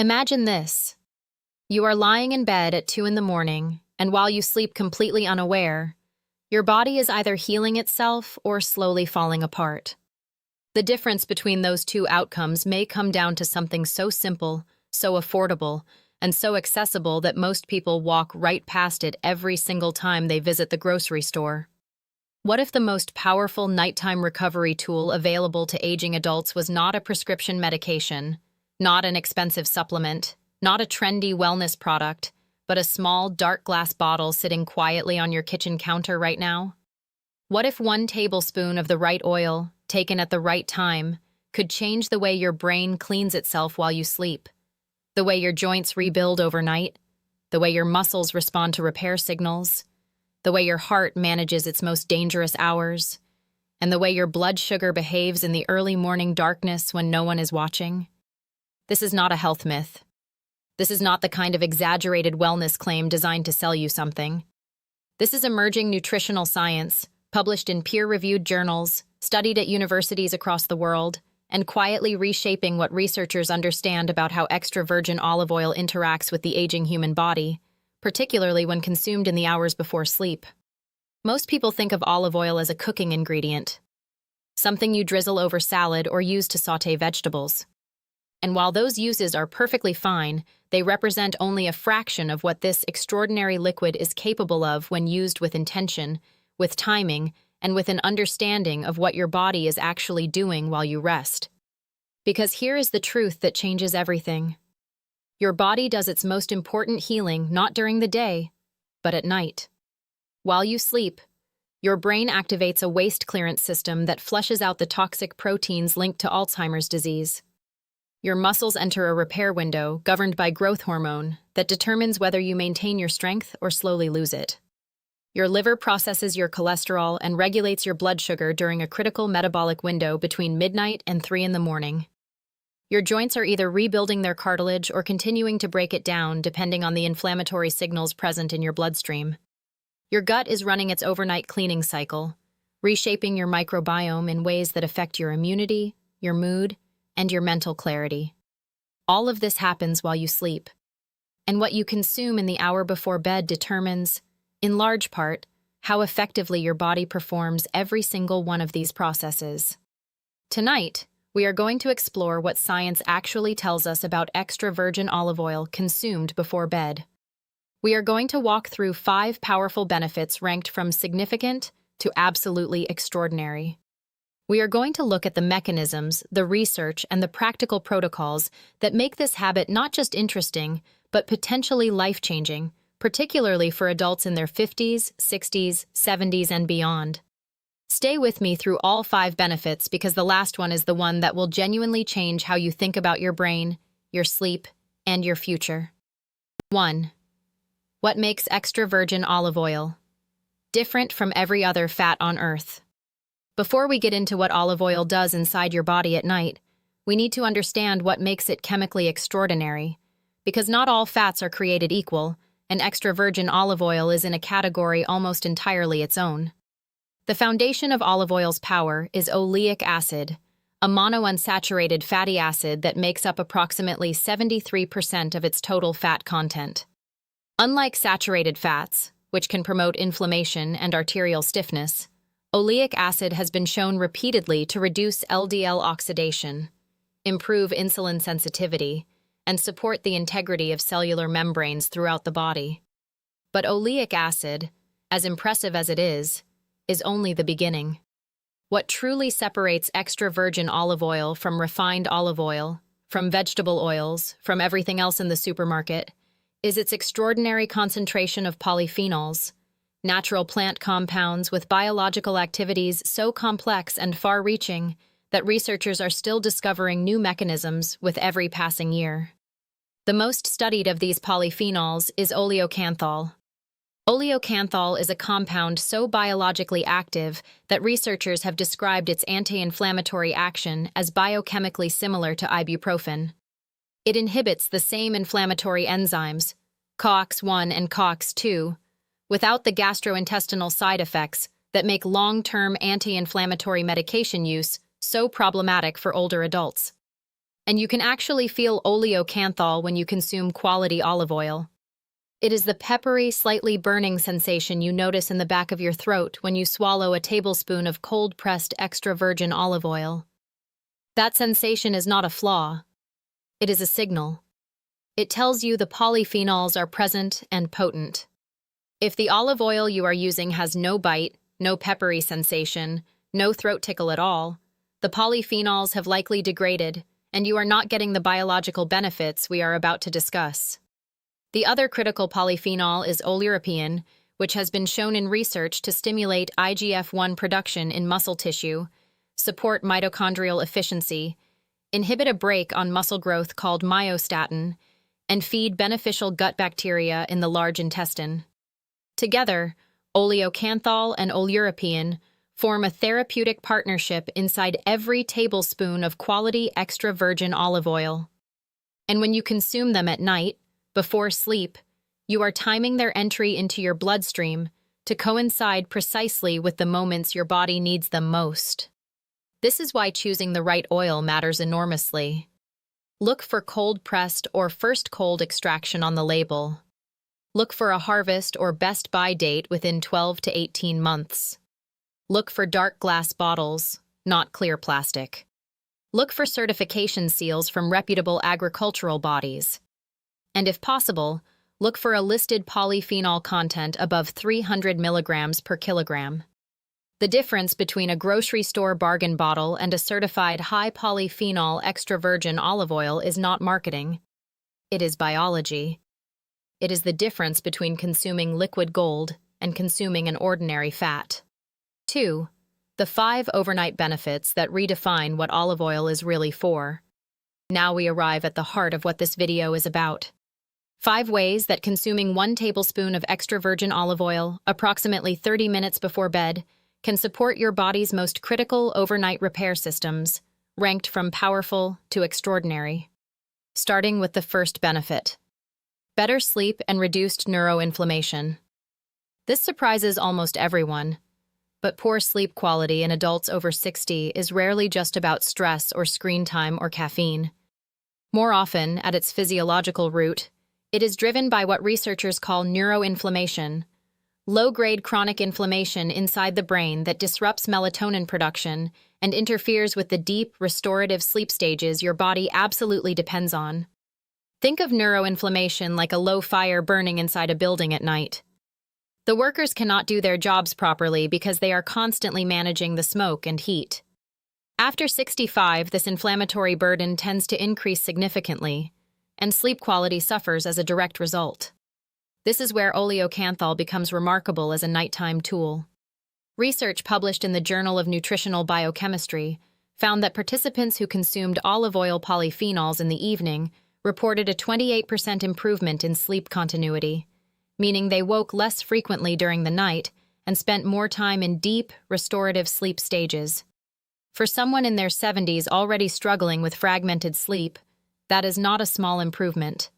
Imagine this. You are lying in bed at 2 in the morning, and while you sleep completely unaware, your body is either healing itself or slowly falling apart. The difference between those two outcomes may come down to something so simple, so affordable, and so accessible that most people walk right past it every single time they visit the grocery store. What if the most powerful nighttime recovery tool available to aging adults was not a prescription medication, not an expensive supplement, not a trendy wellness product, but a small, dark glass bottle sitting quietly on your kitchen counter right now? What if 1 tablespoon of the right oil, taken at the right time, could change the way your brain cleans itself while you sleep, the way your joints rebuild overnight, the way your muscles respond to repair signals, the way your heart manages its most dangerous hours, and the way your blood sugar behaves in the early morning darkness when no one is watching? This is not a health myth. This is not the kind of exaggerated wellness claim designed to sell you something. This is emerging nutritional science, published in peer-reviewed journals, studied at universities across the world, and quietly reshaping what researchers understand about how extra virgin olive oil interacts with the aging human body, particularly when consumed in the hours before sleep. Most people think of olive oil as a cooking ingredient, something you drizzle over salad or use to sauté vegetables. And while those uses are perfectly fine, they represent only a fraction of what this extraordinary liquid is capable of when used with intention, with timing, and with an understanding of what your body is actually doing while you rest. Because here is the truth that changes everything. Your body does its most important healing not during the day, but at night. While you sleep, your brain activates a waste clearance system that flushes out the toxic proteins linked to Alzheimer's disease. Your muscles enter a repair window governed by growth hormone that determines whether you maintain your strength or slowly lose it. Your liver processes your cholesterol and regulates your blood sugar during a critical metabolic window between midnight and 3 in the morning. Your joints are either rebuilding their cartilage or continuing to break it down depending on the inflammatory signals present in your bloodstream. Your gut is running its overnight cleaning cycle, reshaping your microbiome in ways that affect your immunity, your mood, and your mental clarity. All of this happens while you sleep. And what you consume in the hour before bed determines, in large part, how effectively your body performs every single one of these processes. Tonight, we are going to explore what science actually tells us about extra virgin olive oil consumed before bed. We are going to walk through 5 powerful benefits ranked from significant to absolutely extraordinary. We are going to look at the mechanisms, the research, and the practical protocols that make this habit not just interesting, but potentially life-changing, particularly for adults in their 50s, 60s, 70s, and beyond. Stay with me through all 5 benefits because the last one is the one that will genuinely change how you think about your brain, your sleep, and your future. 1. What makes extra virgin olive oil different from every other fat on Earth? Before we get into what olive oil does inside your body at night, we need to understand what makes it chemically extraordinary. Because not all fats are created equal, and extra virgin olive oil is in a category almost entirely its own. The foundation of olive oil's power is oleic acid, a monounsaturated fatty acid that makes up approximately 73% of its total fat content. Unlike saturated fats, which can promote inflammation and arterial stiffness, oleic acid has been shown repeatedly to reduce LDL oxidation, improve insulin sensitivity, and support the integrity of cellular membranes throughout the body. But oleic acid, as impressive as it is only the beginning. What truly separates extra virgin olive oil from refined olive oil, from vegetable oils, from everything else in the supermarket, is its extraordinary concentration of polyphenols, natural plant compounds with biological activities so complex and far-reaching that researchers are still discovering new mechanisms with every passing year. The most studied of these polyphenols is oleocanthal. Oleocanthal is a compound so biologically active that researchers have described its anti-inflammatory action as biochemically similar to ibuprofen. It inhibits the same inflammatory enzymes, COX-1 and COX-2, without the gastrointestinal side effects that make long-term anti-inflammatory medication use so problematic for older adults. And you can actually feel oleocanthal when you consume quality olive oil. It is the peppery, slightly burning sensation you notice in the back of your throat when you swallow a tablespoon of cold-pressed extra virgin olive oil. That sensation is not a flaw. It is a signal. It tells you the polyphenols are present and potent. If the olive oil you are using has no bite, no peppery sensation, no throat tickle at all, the polyphenols have likely degraded, and you are not getting the biological benefits we are about to discuss. The other critical polyphenol is oleuropein, which has been shown in research to stimulate IGF-1 production in muscle tissue, support mitochondrial efficiency, inhibit a brake on muscle growth called myostatin, and feed beneficial gut bacteria in the large intestine. Together, oleocanthal and oleuropein form a therapeutic partnership inside every tablespoon of quality extra virgin olive oil. And when you consume them at night, before sleep, you are timing their entry into your bloodstream to coincide precisely with the moments your body needs them most. This is why choosing the right oil matters enormously. Look for cold-pressed or first cold extraction on the label. Look for a harvest or best buy date within 12 to 18 months. Look for dark glass bottles, not clear plastic. Look for certification seals from reputable agricultural bodies. And if possible, look for a listed polyphenol content above 300 milligrams per kilogram. The difference between a grocery store bargain bottle and a certified high polyphenol extra virgin olive oil is not marketing. It is biology. It is the difference between consuming liquid gold and consuming an ordinary fat. 2. The 5 overnight benefits that redefine what olive oil is really for. Now we arrive at the heart of what this video is about. 5 ways that consuming 1 tablespoon of extra virgin olive oil, approximately 30 minutes before bed, can support your body's most critical overnight repair systems, ranked from powerful to extraordinary. Starting with the first benefit: better sleep and reduced neuroinflammation. This surprises almost everyone, but poor sleep quality in adults over 60 is rarely just about stress or screen time or caffeine. More often, at its physiological root, it is driven by what researchers call neuroinflammation, low-grade chronic inflammation inside the brain that disrupts melatonin production and interferes with the deep, restorative sleep stages your body absolutely depends on. Think of neuroinflammation like a low fire burning inside a building at night. The workers cannot do their jobs properly because they are constantly managing the smoke and heat. After 65, this inflammatory burden tends to increase significantly, and sleep quality suffers as a direct result. This is where oleocanthal becomes remarkable as a nighttime tool. Research published in the Journal of Nutritional Biochemistry found that participants who consumed olive oil polyphenols in the evening reported a 28% improvement in sleep continuity, meaning they woke less frequently during the night and spent more time in deep, restorative sleep stages. For someone in their 70s already struggling with fragmented sleep, that is not a small improvement.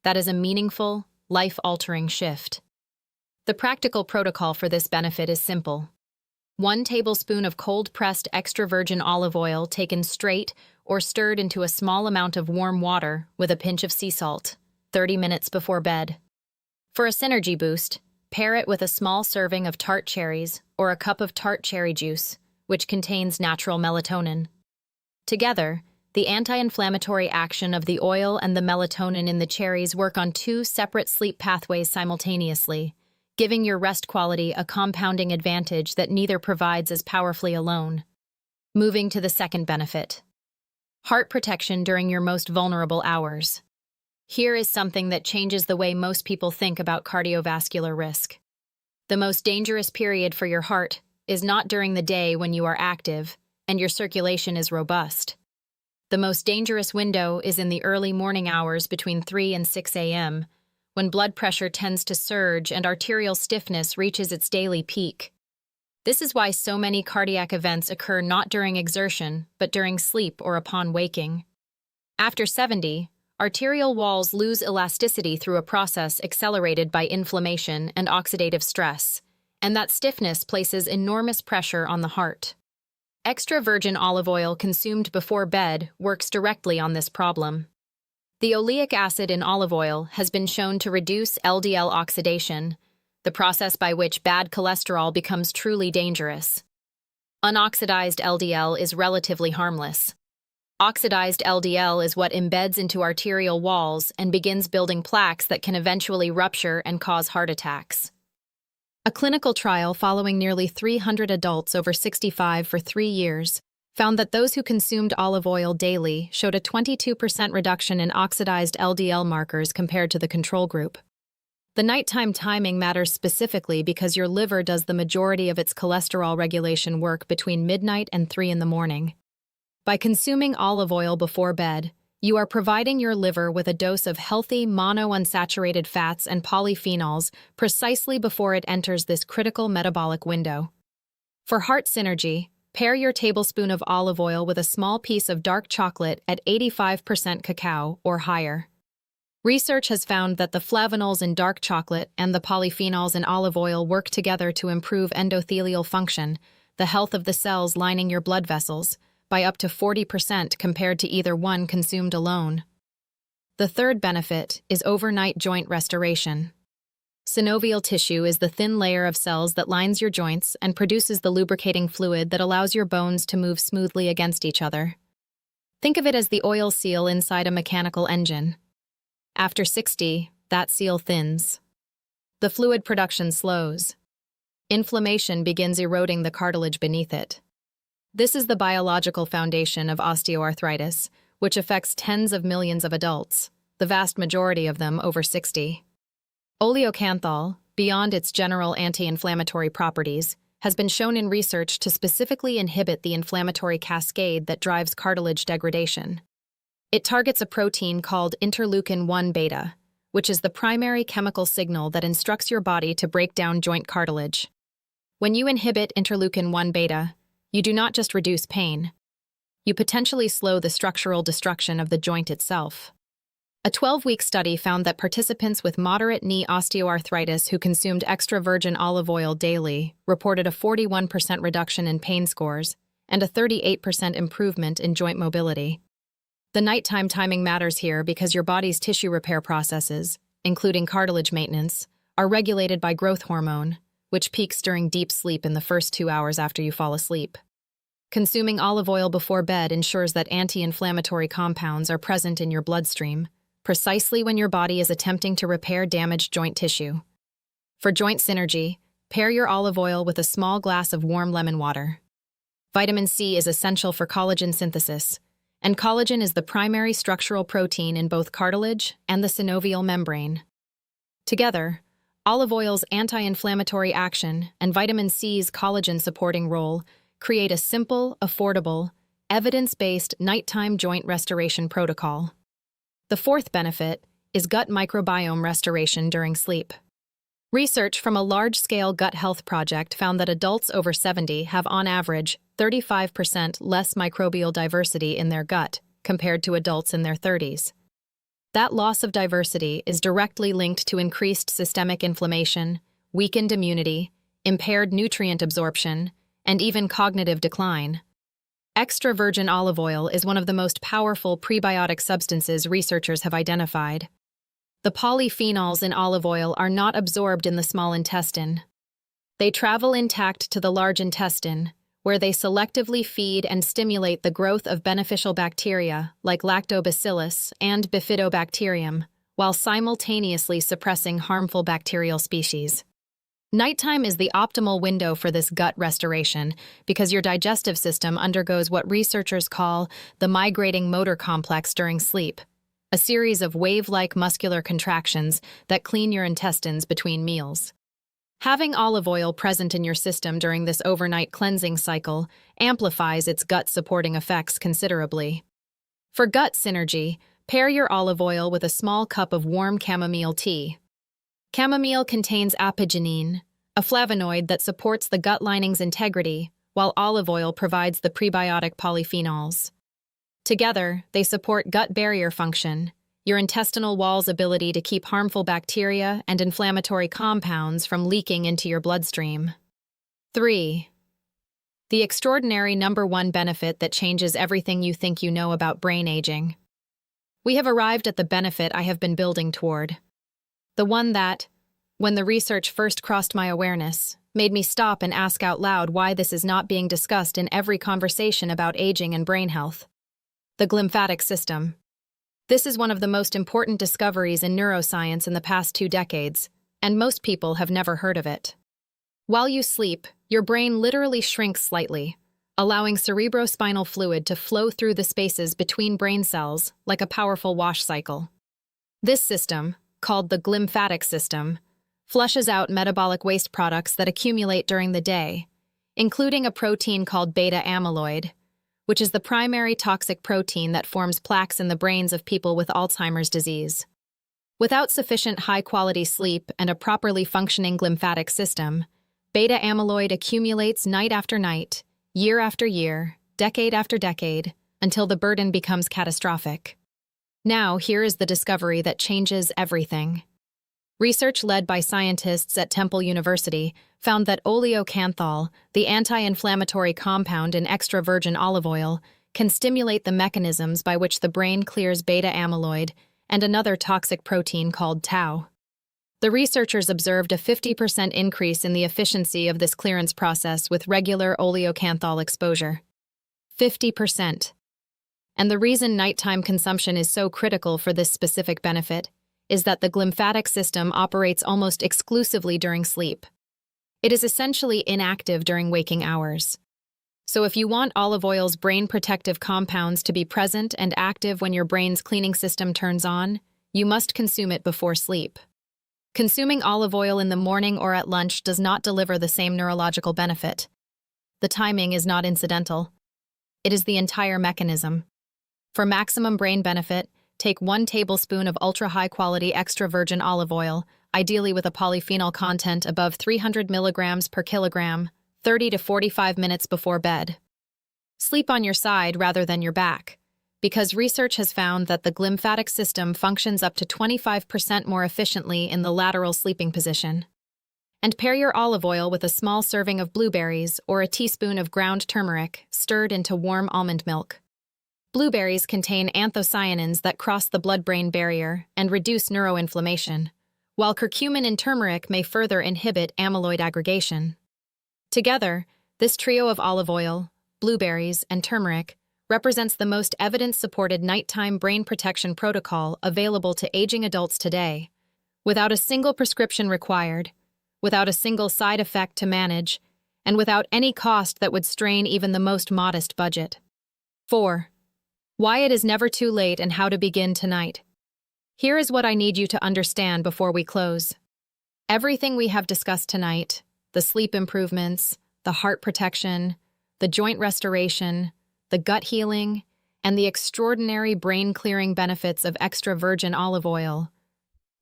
That is a meaningful, life-altering shift. The practical protocol for this benefit is simple. 1 tablespoon of cold-pressed extra virgin olive oil taken straight or stirred into a small amount of warm water with a pinch of sea salt, 30 minutes before bed. For a synergy boost, pair it with a small serving of tart cherries or a cup of tart cherry juice, which contains natural melatonin. Together, the anti-inflammatory action of the oil and the melatonin in the cherries work on 2 separate sleep pathways simultaneously, giving your rest quality a compounding advantage that neither provides as powerfully alone. Moving to the second benefit: heart protection during your most vulnerable hours. Here is something that changes the way most people think about cardiovascular risk. The most dangerous period for your heart is not during the day when you are active and your circulation is robust. The most dangerous window is in the early morning hours between 3 and 6 a.m., when blood pressure tends to surge and arterial stiffness reaches its daily peak. This is why so many cardiac events occur not during exertion, but during sleep or upon waking. After 70, arterial walls lose elasticity through a process accelerated by inflammation and oxidative stress, and that stiffness places enormous pressure on the heart. Extra virgin olive oil consumed before bed works directly on this problem. The oleic acid in olive oil has been shown to reduce LDL oxidation, the process by which bad cholesterol becomes truly dangerous. Unoxidized LDL is relatively harmless. Oxidized LDL is what embeds into arterial walls and begins building plaques that can eventually rupture and cause heart attacks. A clinical trial following nearly 300 adults over 65 for 3 years found that those who consumed olive oil daily showed a 22% reduction in oxidized LDL markers compared to the control group. The nighttime timing matters specifically because your liver does the majority of its cholesterol regulation work between midnight and 3 in the morning. By consuming olive oil before bed, you are providing your liver with a dose of healthy monounsaturated fats and polyphenols precisely before it enters this critical metabolic window. For heart synergy, pair your tablespoon of olive oil with a small piece of dark chocolate at 85% cacao or higher. Research has found that the flavonols in dark chocolate and the polyphenols in olive oil work together to improve endothelial function, the health of the cells lining your blood vessels, by up to 40% compared to either one consumed alone. The third benefit is overnight joint restoration. Synovial tissue is the thin layer of cells that lines your joints and produces the lubricating fluid that allows your bones to move smoothly against each other. Think of it as the oil seal inside a mechanical engine. After 60, that seal thins. The fluid production slows. Inflammation begins eroding the cartilage beneath it. This is the biological foundation of osteoarthritis, which affects tens of millions of adults, the vast majority of them over 60. Oleocanthal, beyond its general anti-inflammatory properties, has been shown in research to specifically inhibit the inflammatory cascade that drives cartilage degradation. It targets a protein called interleukin-1 beta, which is the primary chemical signal that instructs your body to break down joint cartilage. When you inhibit interleukin-1 beta, you do not just reduce pain. You potentially slow the structural destruction of the joint itself. A 12-week study found that participants with moderate knee osteoarthritis who consumed extra virgin olive oil daily reported a 41% reduction in pain scores and a 38% improvement in joint mobility. The nighttime timing matters here because your body's tissue repair processes, including cartilage maintenance, are regulated by growth hormone, which peaks during deep sleep in the first 2 hours after you fall asleep. Consuming olive oil before bed ensures that anti-inflammatory compounds are present in your bloodstream, precisely when your body is attempting to repair damaged joint tissue. For joint synergy, pair your olive oil with a small glass of warm lemon water. Vitamin C is essential for collagen synthesis, and collagen is the primary structural protein in both cartilage and the synovial membrane. Together, olive oil's anti-inflammatory action and vitamin C's collagen-supporting role create a simple, affordable, evidence-based nighttime joint restoration protocol. The fourth benefit is gut microbiome restoration during sleep. Research from a large-scale gut health project found that adults over 70 have on average 35% less microbial diversity in their gut compared to adults in their 30s. That loss of diversity is directly linked to increased systemic inflammation, weakened immunity, impaired nutrient absorption, and even cognitive decline. Extra virgin olive oil is one of the most powerful prebiotic substances researchers have identified. The polyphenols in olive oil are not absorbed in the small intestine. They travel intact to the large intestine, where they selectively feed and stimulate the growth of beneficial bacteria like lactobacillus and bifidobacterium, while simultaneously suppressing harmful bacterial species. Nighttime is the optimal window for this gut restoration because your digestive system undergoes what researchers call the migrating motor complex during sleep, a series of wave-like muscular contractions that clean your intestines between meals. Having olive oil present in your system during this overnight cleansing cycle amplifies its gut-supporting effects considerably. For gut synergy, pair your olive oil with a small cup of warm chamomile tea. Chamomile contains apigenin, a flavonoid that supports the gut lining's integrity, while olive oil provides the prebiotic polyphenols. Together, they support gut barrier function, your intestinal wall's ability to keep harmful bacteria and inflammatory compounds from leaking into your bloodstream. 3. The extraordinary #1 benefit that changes everything you think you know about brain aging. We have arrived at the benefit I have been building toward. The one that, when the research first crossed my awareness, made me stop and ask out loud why this is not being discussed in every conversation about aging and brain health. The glymphatic system. This is one of the most important discoveries in neuroscience in the past 2 decades, and most people have never heard of it. While you sleep, your brain literally shrinks slightly, allowing cerebrospinal fluid to flow through the spaces between brain cells like a powerful wash cycle. This system, called the glymphatic system, flushes out metabolic waste products that accumulate during the day, including a protein called beta amyloid, which is the primary toxic protein that forms plaques in the brains of people with Alzheimer's disease. Without sufficient high-quality sleep and a properly functioning glymphatic system, beta amyloid accumulates night after night, year after year, decade after decade, until the burden becomes catastrophic. Now, here is the discovery that changes everything. Research led by scientists at Temple University found that oleocanthal, the anti-inflammatory compound in extra virgin olive oil, can stimulate the mechanisms by which the brain clears beta amyloid and another toxic protein called tau. The researchers observed a 50% increase in the efficiency of this clearance process with regular oleocanthal exposure. 50%. And the reason nighttime consumption is so critical for this specific benefit is that the glymphatic system operates almost exclusively during sleep. It is essentially inactive during waking hours. So if you want olive oil's brain protective compounds to be present and active when your brain's cleaning system turns on, you must consume it before sleep. Consuming olive oil in the morning or at lunch does not deliver the same neurological benefit. The timing is not incidental. It is the entire mechanism. For maximum brain benefit, take 1 tablespoon of ultra-high-quality extra virgin olive oil, ideally with a polyphenol content above 300 milligrams per kilogram, 30 to 45 minutes before bed. Sleep on your side rather than your back, because research has found that the glymphatic system functions up to 25% more efficiently in the lateral sleeping position. And pair your olive oil with a small serving of blueberries or a teaspoon of ground turmeric stirred into warm almond milk. Blueberries contain anthocyanins that cross the blood-brain barrier and reduce neuroinflammation, while curcumin and turmeric may further inhibit amyloid aggregation. Together, this trio of olive oil, blueberries, and turmeric represents the most evidence-supported nighttime brain protection protocol available to aging adults today, without a single prescription required, without a single side effect to manage, and without any cost that would strain even the most modest budget. 4. Why it is never too late and how to begin tonight. Here is what I need you to understand before we close. Everything we have discussed tonight, the sleep improvements, the heart protection, the joint restoration, the gut healing, and the extraordinary brain-clearing benefits of extra virgin olive oil,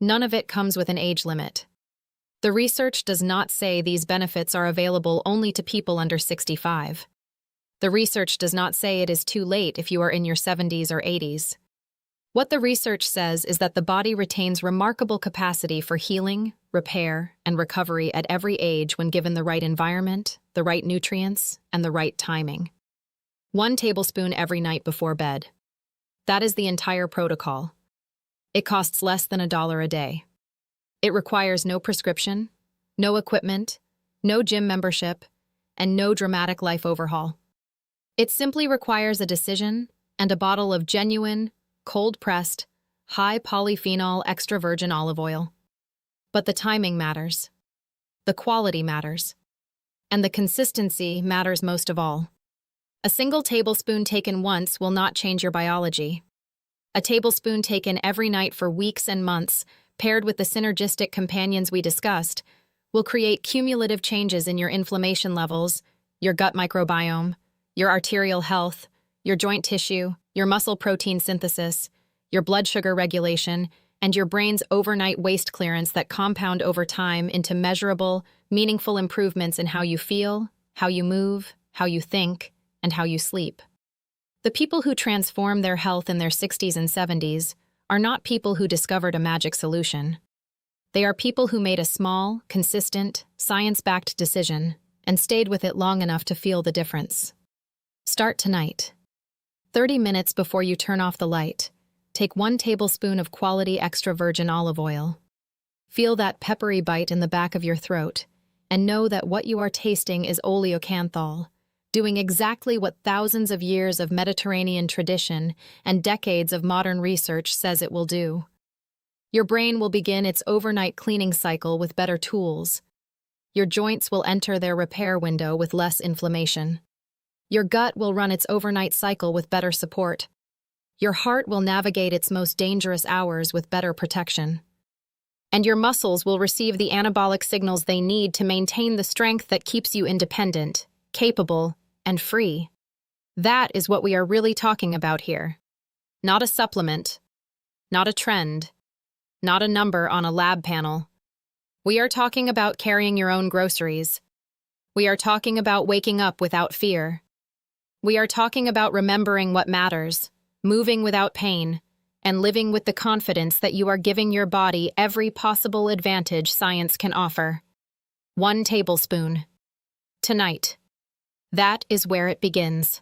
none of it comes with an age limit. The research does not say these benefits are available only to people under 65. The research does not say it is too late if you are in your 70s or 80s. What the research says is that the body retains remarkable capacity for healing, repair, and recovery at every age when given the right environment, the right nutrients, and the right timing. 1 tablespoon every night before bed. That is the entire protocol. It costs less than $1 a day. It requires no prescription, no equipment, no gym membership, and no dramatic life overhaul. It simply requires a decision and a bottle of genuine, cold-pressed, high polyphenol extra virgin olive oil. But the timing matters. The quality matters. And the consistency matters most of all. A single tablespoon taken once will not change your biology. A tablespoon taken every night for weeks and months, paired with the synergistic companions we discussed, will create cumulative changes in your inflammation levels, your gut microbiome, your arterial health, your joint tissue, your muscle protein synthesis, your blood sugar regulation, and your brain's overnight waste clearance that compound over time into measurable, meaningful improvements in how you feel, how you move, how you think, and how you sleep. The people who transform their health in their 60s and 70s are not people who discovered a magic solution. They are people who made a small, consistent, science-backed decision and stayed with it long enough to feel the difference. Start tonight. 30 minutes before you turn off the light, take 1 tablespoon of quality extra virgin olive oil. Feel that peppery bite in the back of your throat, and know that what you are tasting is oleocanthal, doing exactly what thousands of years of Mediterranean tradition and decades of modern research says it will do. Your brain will begin its overnight cleaning cycle with better tools. Your joints will enter their repair window with less inflammation. Your gut will run its overnight cycle with better support. Your heart will navigate its most dangerous hours with better protection. And your muscles will receive the anabolic signals they need to maintain the strength that keeps you independent, capable, and free. That is what we are really talking about here. Not a supplement, not a trend, not a number on a lab panel. We are talking about carrying your own groceries. We are talking about waking up without fear. We are talking about remembering what matters, moving without pain, and living with the confidence that you are giving your body every possible advantage science can offer. 1 tablespoon. Tonight. That is where it begins.